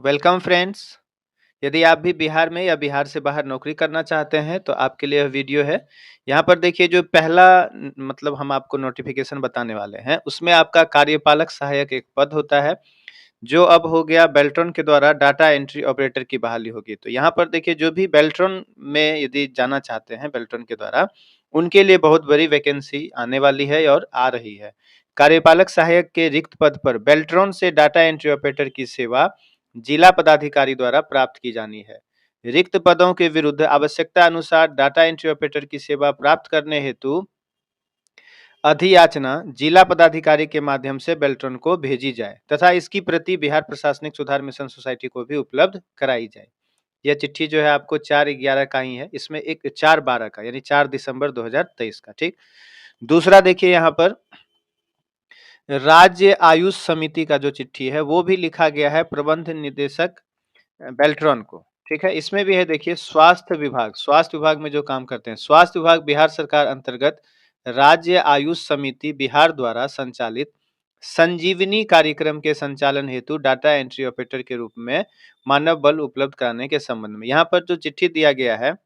Welcome friends. यदि आप भी बिहार में या बिहार से बाहर नौकरी करना चाहते हैं तो आपके लिए यह वीडियो है। यहाँ पर देखिए जो पहला मतलब हम आपको नोटिफिकेशन बताने वाले हैं उसमें आपका कार्यपालक सहायक एक पद होता है जो अब हो गया बेल्ट्रॉन के द्वारा डाटा एंट्री ऑपरेटर की बहाली होगी। तो यहाँ पर देखिए जो भी बेल्ट्रॉन में यदि जाना चाहते हैं बेल्ट्रॉन के द्वारा उनके लिए बहुत बड़ी वैकेंसी आने वाली है और आ रही है। कार्यपालक सहायक के रिक्त पद पर बेल्ट्रॉन से डाटा एंट्री ऑपरेटर की सेवा जिला पदाधिकारी द्वारा प्राप्त की जानी है। रिक्त पदों के विरुद्ध आवश्यकता अनुसार डाटा एंट्री ऑपरेटर की सेवा प्राप्त करने हेतु अधियाचना जिला पदाधिकारी के माध्यम से बेल्ट्रॉन को भेजी जाए तथा इसकी प्रति बिहार प्रशासनिक सुधार मिशन सोसाइटी को भी उपलब्ध कराई जाए। यह चिट्ठी जो है आपको 4/11 का ही है, इसमें एक 4/12 का यानी 4 दिसंबर 2023 का। ठीक। दूसरा देखिए यहाँ पर राज्य आयुष समिति का जो चिट्ठी है वो भी लिखा गया है प्रबंध निदेशक बेल्ट्रॉन को। ठीक है। इसमें भी है देखिए स्वास्थ्य विभाग में जो काम करते हैं स्वास्थ्य विभाग बिहार सरकार अंतर्गत राज्य आयुष समिति बिहार द्वारा संचालित संजीवनी कार्यक्रम के संचालन हेतु डाटा एंट्री ऑपरेटर के रूप में मानव बल उपलब्ध कराने के संबंध में यहाँ पर जो चिट्ठी दिया गया है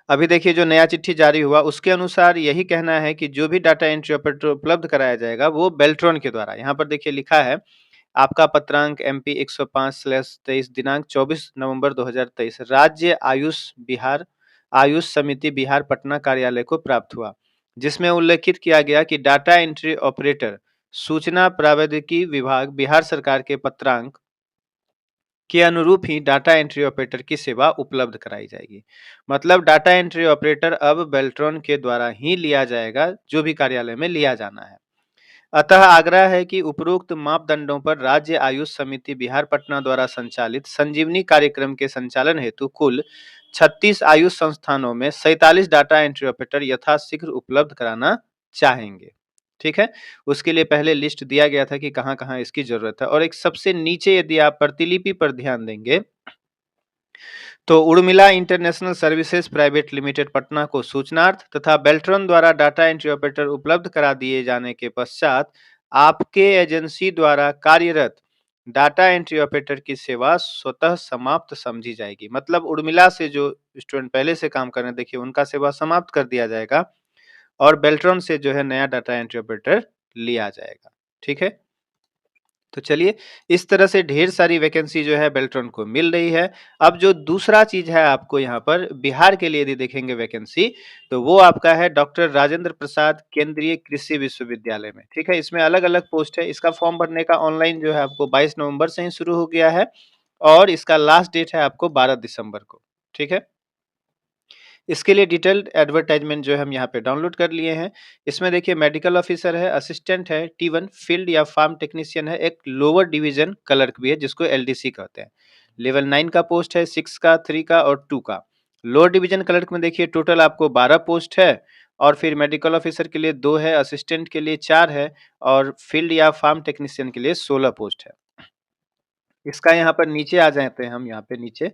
अभी देखिए जो नया चिट्ठी जारी हुआ उसके अनुसार यही कहना है कि जो भी डाटा एंट्री ऑपरेटर उपलब्ध कराया जाएगा वो बेल्ट्रॉन के द्वारा। यहाँ पर देखिए लिखा है आपका पत्रांक MP 105/23 दिनांक 24 नवंबर 2023 राज्य आयुष समिति बिहार पटना कार्यालय को प्राप्त हुआ, जिसमें उल्लेखित किया गया कि डाटा एंट्री ऑपरेटर सूचना प्रौद्योगिकी विभाग बिहार सरकार के पत्रांक के अनुरूप ही डाटा एंट्री ऑपरेटर की सेवा उपलब्ध कराई जाएगी। मतलब डाटा एंट्री ऑपरेटर अब बेल्ट्रॉन के द्वारा ही लिया जाएगा जो भी कार्यालय में लिया जाना है। अतः आग्रह है कि उपरोक्त मापदंडों पर राज्य आयुष समिति बिहार पटना द्वारा संचालित संजीवनी कार्यक्रम के संचालन हेतु कुल 36 आयुष संस्थानों में 47 डाटा एंट्री ऑपरेटर यथाशीघ्र उपलब्ध कराना चाहेंगे। ठीक है। उसके लिए पहले लिस्ट दिया गया था कि कहाँ कहाँ इसकी जरूरत है और एक सबसे नीचे यदि आप प्रतिलिपि पर ध्यान देंगे तो Urmila international services private limited Patna को सूचनार्थ तथा बेल्ट्रॉन द्वारा डाटा एंट्री ऑपरेटर उपलब्ध करा दिए जाने के पश्चात आपके एजेंसी द्वारा कार्यरत डाटा एंट्री ऑपरेटर की सेवा स्वतः समाप्त समझी जाएगी। मतलब उर्मिला से जो स्टूडेंट पहले से काम कर रहे हैं देखिए उनका सेवा समाप्त कर दिया जाएगा और बेल्ट्रॉन से जो है नया डाटा एंट्री ऑपरेटर लिया जाएगा। ठीक है। तो चलिए इस तरह से ढेर सारी वैकेंसी जो है बेल्ट्रॉन को मिल रही है। अब जो दूसरा चीज है आपको यहाँ पर बिहार के लिए यदि देखेंगे वैकेंसी तो वो आपका है डॉक्टर राजेंद्र प्रसाद केंद्रीय कृषि विश्वविद्यालय में। ठीक है। इसमें अलग अलग पोस्ट है। इसका फॉर्म भरने का ऑनलाइन जो है आपको 22 नवंबर से ही शुरू हो गया है और इसका लास्ट डेट है आपको 12 दिसंबर को। ठीक है। इसके लिए डिटेल्ड एडवर्टाइजमेंट जो है हम यहाँ पे डाउनलोड कर लिए हैं। इसमें देखिए मेडिकल ऑफिसर है, असिस्टेंट है, T1 फील्ड या फार्म टेक्नीशियन है, एक लोअर डिवीजन क्लर्क भी है जिसको LDC कहते हैं। लेवल 9 का पोस्ट है, 6 का, 3 का और 2 का। लोअर डिवीजन क्लर्क में देखिए टोटल आपको 12 पोस्ट है और फिर मेडिकल ऑफिसर के लिए 2 है, असिस्टेंट के लिए 4 है और फील्ड या फार्म टेक्नीशियन के लिए 16 पोस्ट है। इसका यहाँ पर नीचे आ जाते हैं हम यहाँ पे नीचे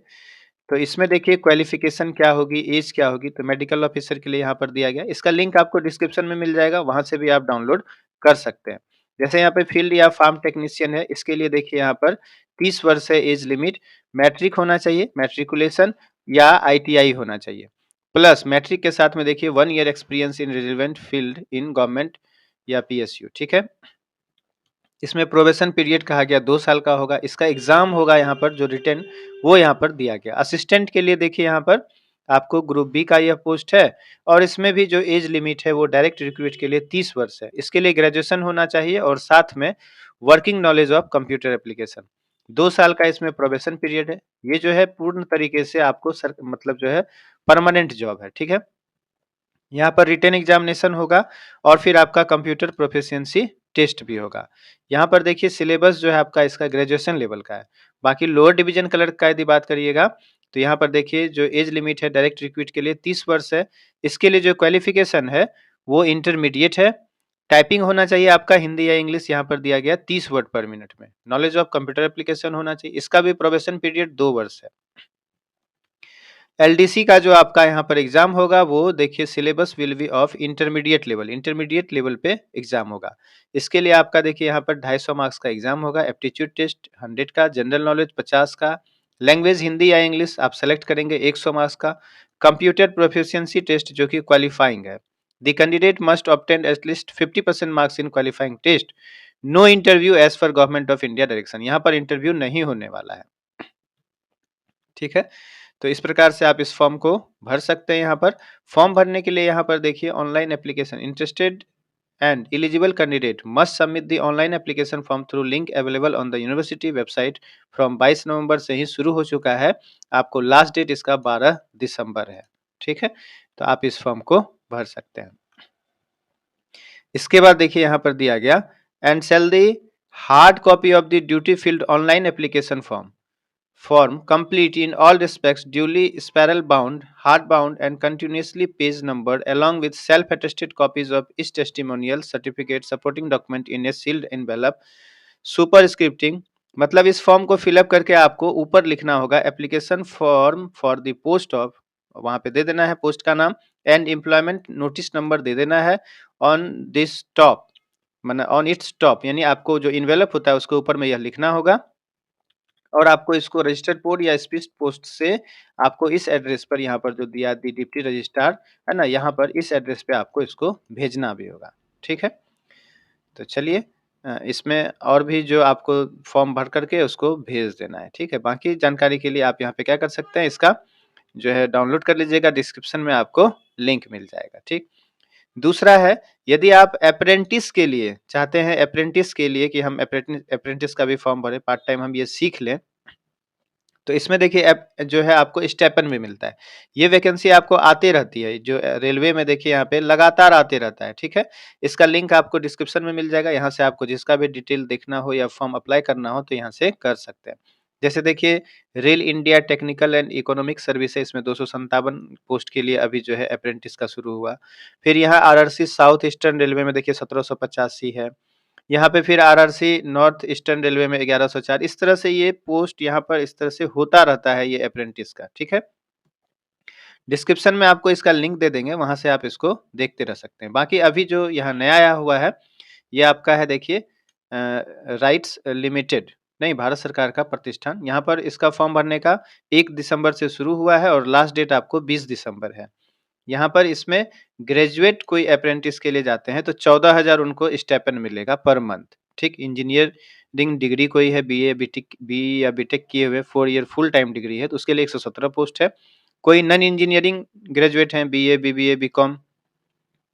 तो इसमें देखिए क्वालिफिकेशन क्या होगी, एज क्या होगी, तो मेडिकल ऑफिसर के लिए यहाँ पर दिया गया। इसका लिंक आपको डिस्क्रिप्शन में मिल जाएगा, वहां से भी आप डाउनलोड कर सकते हैं। जैसे यहाँ पे फील्ड या फार्म टेक्नीशियन है, इसके लिए देखिए यहाँ पर 30 वर्ष है एज लिमिट, मैट्रिक होना चाहिए, मैट्रिकुलेशन या ITI होना चाहिए, प्लस मैट्रिक के साथ में देखिए 1 year experience in relevant field in government या PSU। ठीक है। इसमें प्रोबेशन पीरियड कहा गया 2 साल का होगा। इसका एग्जाम होगा यहाँ पर जो रिटन वो यहाँ पर दिया गया। असिस्टेंट के लिए देखिए यहाँ पर आपको ग्रुप बी का यह पोस्ट है और इसमें भी जो एज लिमिट है वो डायरेक्ट रिक्रूट के लिए 30 वर्ष है। इसके लिए ग्रेजुएशन होना चाहिए और साथ में working knowledge of computer application. 2 साल का इसमें प्रोबेशन पीरियड है। ये जो है पूर्ण तरीके से आपको मतलब जो है परमानेंट जॉब है। ठीक है। यहाँ पर रिटन एग्जामिनेशन होगा और फिर आपका कंप्यूटर प्रोफिशिएंसी टेस्ट भी होगा। यहाँ पर देखिए सिलेबस जो है आपका इसका ग्रेजुएशन लेवल का है। बाकी लोअर डिवीजन क्लर्क का यदि बात करिएगा तो यहाँ पर देखिए जो एज लिमिट है डायरेक्ट रिक्रूट के लिए 30 वर्ष है। इसके लिए जो क्वालिफिकेशन है वो इंटरमीडिएट है। टाइपिंग होना चाहिए आपका हिंदी या इंग्लिश यहाँ पर दिया गया 30 वर्ड पर मिनट में। नॉलेज ऑफ कंप्यूटर एप्लीकेशन होना चाहिए। इसका भी प्रोबेशन पीरियड 2 वर्ष है। एलडीसी का जो आपका यहाँ पर एग्जाम होगा वो देखिए syllabus will be of intermediate level पे एग्जाम होगा। इसके लिए आपका देखिए यहाँ पर 250 मार्क्स का एग्जाम होगा, एप्टीट्यूड टेस्ट 100 का, जनरल नॉलेज 50 का, लैंग्वेज हिंदी या इंग्लिश आप सेलेक्ट करेंगे 100 मार्क्स का, कंप्यूटर प्रोफिशिएंसी टेस्ट जो कि क्वालिफाइंग है। The candidate must obtain at least 50% marks in qualifying test. No interview as per government of India direction, यहाँ पर इंटरव्यू नहीं होने वाला है। ठीक है, तो इस प्रकार से आप इस फॉर्म को भर सकते हैं। यहाँ पर फॉर्म भरने के लिए यहाँ पर देखिए online application, interested and eligible candidate must submit the online application form through link available on the university website from 22 नवंबर से ही शुरू हो चुका है। आपको लास्ट डेट इसका 12 दिसंबर है। ठीक है, तो आप इस फॉर्म को भर सकते हैं। इसके बाद देखिए यहाँ पर दिया गया एंड सेल the hard copy of the duty field online application form complete in all respects, duly spiral bound, hard bound and continuously page numbered along with self attested copies of each testimonial certificate supporting document in a sealed envelope superscripting। मतलब इस form को fill up करके आपको ऊपर लिखना होगा application form for the post of, वहां पे दे देना है पोस्ट का नाम, एंड एम्प्लॉयमेंट नोटिस नंबर दे देना है ऑन दिस टॉप, माना ऑन इट्स टॉप, यानी आपको जो इन्वेलप होता है उसके ऊपर में यह लिखना होगा और आपको इसको रजिस्टर्ड पोस्ट या स्पीड पोस्ट से आपको इस एड्रेस पर यहाँ पर जो दिया दी डिप्टी रजिस्ट्रार है ना, यहाँ पर इस एड्रेस पे आपको इसको भेजना भी होगा। ठीक है, तो चलिए इसमें और भी जो आपको फॉर्म भर करके उसको भेज देना है। ठीक है, बाकी जानकारी के लिए आप यहाँ पे क्या कर सकते हैं, इसका जो है डाउनलोड कर लीजिएगा, डिस्क्रिप्शन में आपको लिंक मिल जाएगा। ठीक, दूसरा है यदि आप अप्रेंटिस के लिए चाहते हैं, अप्रेंटिस के लिए कि हम अप्रेंटिस का भी फॉर्म भरें, पार्ट टाइम हम ये सीख लें, तो इसमें देखिए ऐप जो है आपको स्टाइपेंड भी मिलता है। ये वैकेंसी आपको आते रहती है, जो रेलवे में देखिए यहाँ पे लगातार आते रहता है। ठीक है, इसका लिंक आपको डिस्क्रिप्शन में मिल जाएगा, यहाँ से आपको जिसका भी डिटेल देखना हो या फॉर्म अप्लाई करना हो तो यहाँ से कर सकते हैं। जैसे देखिए rail India technical and economic service है, इसमें 257 पोस्ट के लिए अभी जो है अप्रेंटिस का शुरू हुआ। फिर यहाँ आरआरसी साउथ ईस्टर्न रेलवे में देखिए 1785 है, यहाँ पे फिर आरआरसी नॉर्थ ईस्टर्न रेलवे में 1104। इस तरह से ये पोस्ट यहाँ पर इस तरह से होता रहता है ये अप्रेंटिस का। ठीक है, डिस्क्रिप्शन में आपको इसका लिंक दे देंगे, वहां से आप इसको देखते रह सकते हैं। बाकी अभी जो यहाँ नया आया हुआ है ये आपका है देखिए राइट्स लिमिटेड, नहीं भारत सरकार का प्रतिष्ठान, यहाँ पर इसका फॉर्म भरने का 1 दिसंबर से शुरू हुआ है और लास्ट डेट आपको 20 दिसंबर है। यहाँ पर इसमें ग्रेजुएट कोई अप्रेंटिस के लिए जाते हैं तो 14,000 उनको स्टाइपेंड मिलेगा पर मंथ। ठीक, इंजीनियरिंग डिग्री कोई है, बीए बीटेक बी या बीटेक किए हुए 4 ईयर फुल टाइम डिग्री है तो उसके लिए 117 पोस्ट है। कोई नॉन इंजीनियरिंग ग्रेजुएट हैं, बीए बीबीए बीकॉम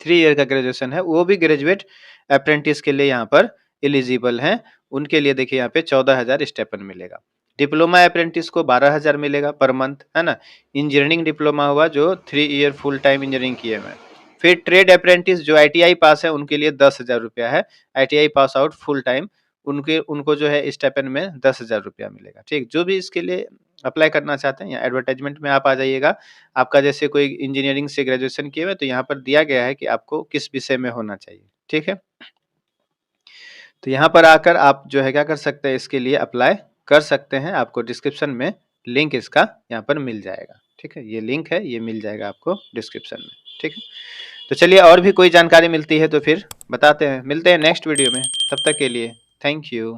3 ईयर का ग्रेजुएशन है, वो भी ग्रेजुएट अप्रेंटिस के लिए यहाँ पर एलिजिबल हैं, उनके लिए देखिए यहाँ पे 14,000 स्टाइपेंड मिलेगा। डिप्लोमा अप्रेंटिस को 12,000 मिलेगा पर मंथ, है ना। इंजीनियरिंग डिप्लोमा हुआ जो 3 ईयर फुल टाइम इंजीनियरिंग किए हुए हैं। फिर ट्रेड अप्रेंटिस जो आईटीआई पास है उनके लिए 10,000 रुपया है, ITI pass out full time उनको जो है स्टाइपेंड में 10,000 रुपया मिलेगा। ठीक, जो भी इसके लिए अप्लाई करना चाहते हैं या एडवर्टाइजमेंट में आप आ जाइएगा। आपका जैसे कोई इंजीनियरिंग से ग्रेजुएशन किए हुए तो यहाँ पर दिया गया है कि आपको किस विषय में होना चाहिए। ठीक है, तो यहाँ पर आकर आप जो है क्या कर सकते हैं, इसके लिए अप्लाई कर सकते हैं। आपको डिस्क्रिप्शन में लिंक इसका यहाँ पर मिल जाएगा। ठीक है, ये लिंक है, ये मिल जाएगा आपको डिस्क्रिप्शन में। ठीक है, तो चलिए और भी कोई जानकारी मिलती है तो फिर बताते हैं, मिलते हैं नेक्स्ट वीडियो में, तब तक के लिए थैंक यू।